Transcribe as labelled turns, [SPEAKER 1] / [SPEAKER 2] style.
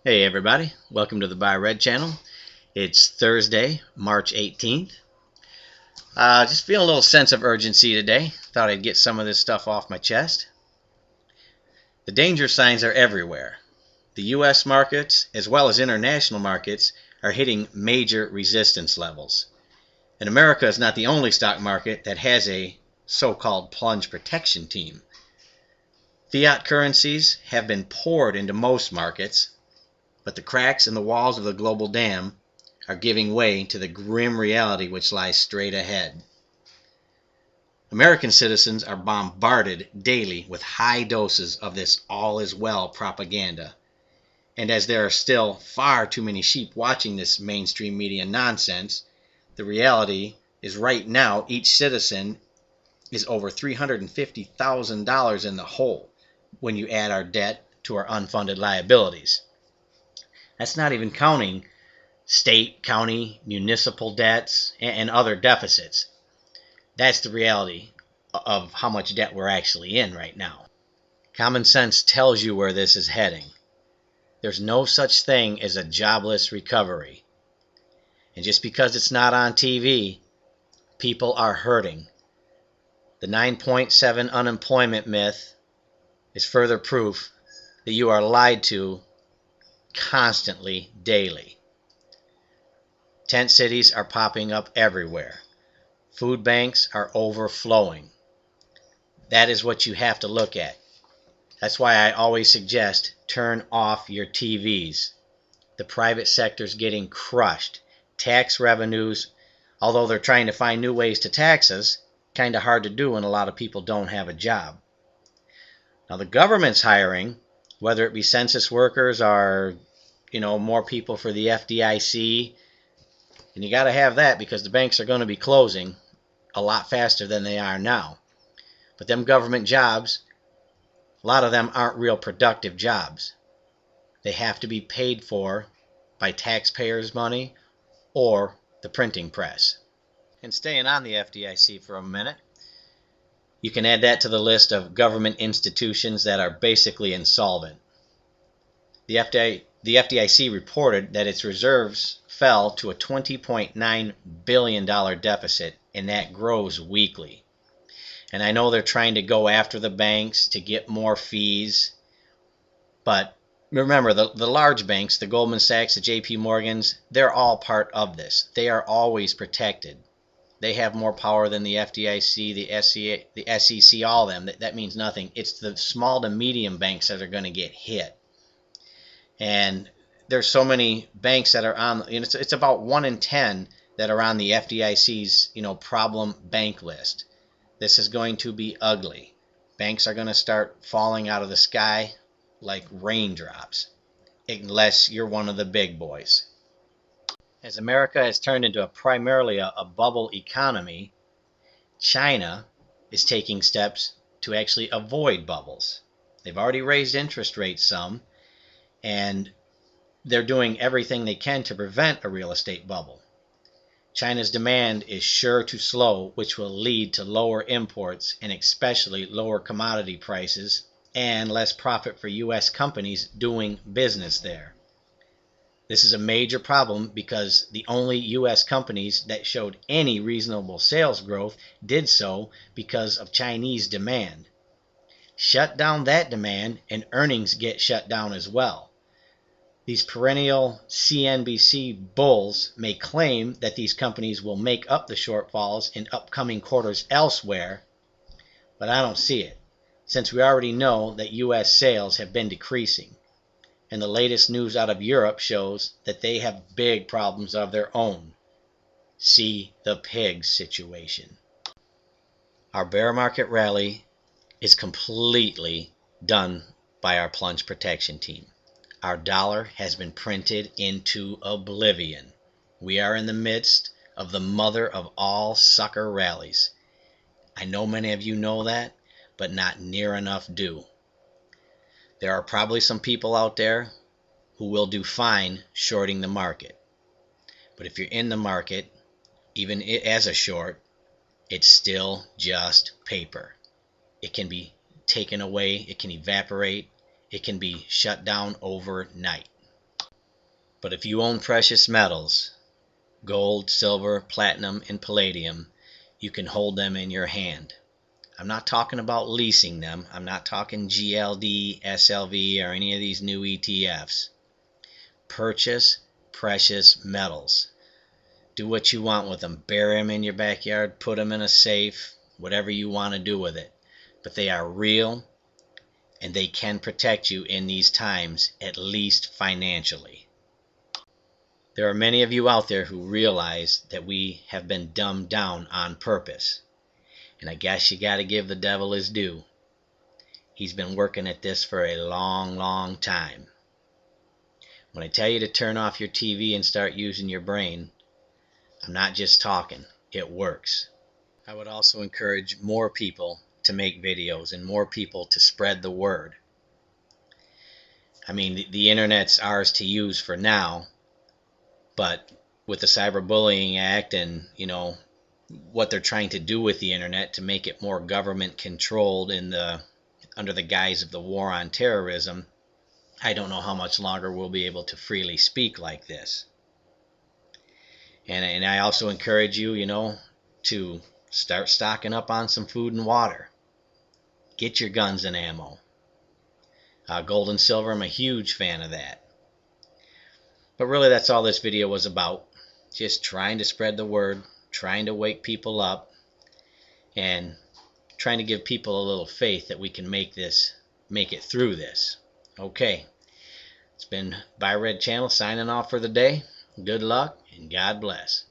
[SPEAKER 1] Hey everybody, welcome to the Buy Red channel. It's Thursday, March 18th. Just feeling a little sense of urgency today. Thought I'd get some of this stuff off my chest. The danger signs are everywhere. The US markets, as well as international markets, are hitting major resistance levels. And America is not the only stock market that has a so-called plunge protection team. Fiat currencies have been poured into most markets, but the cracks in the walls of the global dam are giving way to the grim reality which lies straight ahead. American citizens are bombarded daily with high doses of this all is well propaganda. And as there are still far too many sheep watching this mainstream media nonsense, the reality is right now each citizen is over $350,000 in the hole when you add our debt to our unfunded liabilities. That's not even counting state, county, municipal debts, and other deficits. That's the reality of how much debt we're actually in right now. Common sense tells you where this is heading. There's no such thing as a jobless recovery. And just because it's not on TV, people are hurting. The 9.7 unemployment myth is further proof that you are lied to constantly, daily. Tent cities are popping up everywhere. Food banks are overflowing. That is what you have to look at. That's why I always suggest turn off your TVs. The private sector is getting crushed. Tax revenues, although they're trying to find new ways to tax us, kind of hard to do when a lot of people don't have a job. Now the government's hiring, whether it be census workers or more people for the FDIC, and you got to have that because the banks are going to be closing a lot faster than they are now. But them government jobs, a lot of them aren't real productive jobs. They have to be paid for by taxpayers' money or the printing press. And staying on the FDIC for a minute, you can add that to the list of government institutions that are basically insolvent. The FDIC reported that its reserves fell to a $20.9 billion deficit, and that grows weekly. And I know they're trying to go after the banks to get more fees, but remember, the large banks, the Goldman Sachs, the JP Morgans, they're all part of this. They are always protected. They have more power than the FDIC, the SEC, all of them. That means nothing. It's the small to medium banks that are going to get hit. And there's so many banks that are on, it's about 1 in 10 that are on the FDIC's, problem bank list. This is going to be ugly. Banks are going to start falling out of the sky like raindrops, unless you're one of the big boys. As America has turned into primarily a bubble economy, China is taking steps to actually avoid bubbles. They've already raised interest rates some, and they're doing everything they can to prevent a real estate bubble. China's demand is sure to slow, which will lead to lower imports and especially lower commodity prices and less profit for U.S. companies doing business there. This is a major problem because the only U.S. companies that showed any reasonable sales growth did so because of Chinese demand. Shut down that demand and earnings get shut down as well. These perennial CNBC bulls may claim that these companies will make up the shortfalls in upcoming quarters elsewhere, but I don't see it, since we already know that U.S. sales have been decreasing, and the latest news out of Europe shows that they have big problems of their own. See the pigs situation. Our bear market rally is completely done by our plunge protection team. Our dollar has been printed into oblivion. We are in the midst of the mother of all sucker rallies. I know many of you know that, but not near enough do. There are probably some people out there who will do fine shorting the market. But if you're in the market, even as a short, it's still just paper. It can be taken away, it can evaporate, it can be shut down overnight. But if you own precious metals, gold, silver, platinum, and palladium, you can hold them in your hand. I'm not talking about leasing them. I'm not talking GLD, SLV, or any of these new ETFs. Purchase precious metals. Do what you want with them. Bury them in your backyard, put them in a safe, whatever you want to do with it. But they are real, and they can protect you in these times, at least financially. There are many of you out there who realize that we have been dumbed down on purpose. And I guess you got to give the devil his due. He's been working at this for a long, long time. When I tell you to turn off your TV and start using your brain, I'm not just talking. It works. I would also encourage more people to make videos and more people to spread the word. I mean, the internet's ours to use for now, but with the Cyberbullying Act and, what they're trying to do with the internet to make it more government controlled under the guise of the war on terrorism, I don't know how much longer we'll be able to freely speak like this. And I also encourage you, to start stocking up on some food and water. Get your guns and ammo. Gold and silver, I'm a huge fan of that. But really, that's all this video was about. Just trying to spread the word, trying to wake people up, and trying to give people a little faith that we can make it through this. Okay, it's been Buy Red Channel signing off for the day. Good luck and God bless.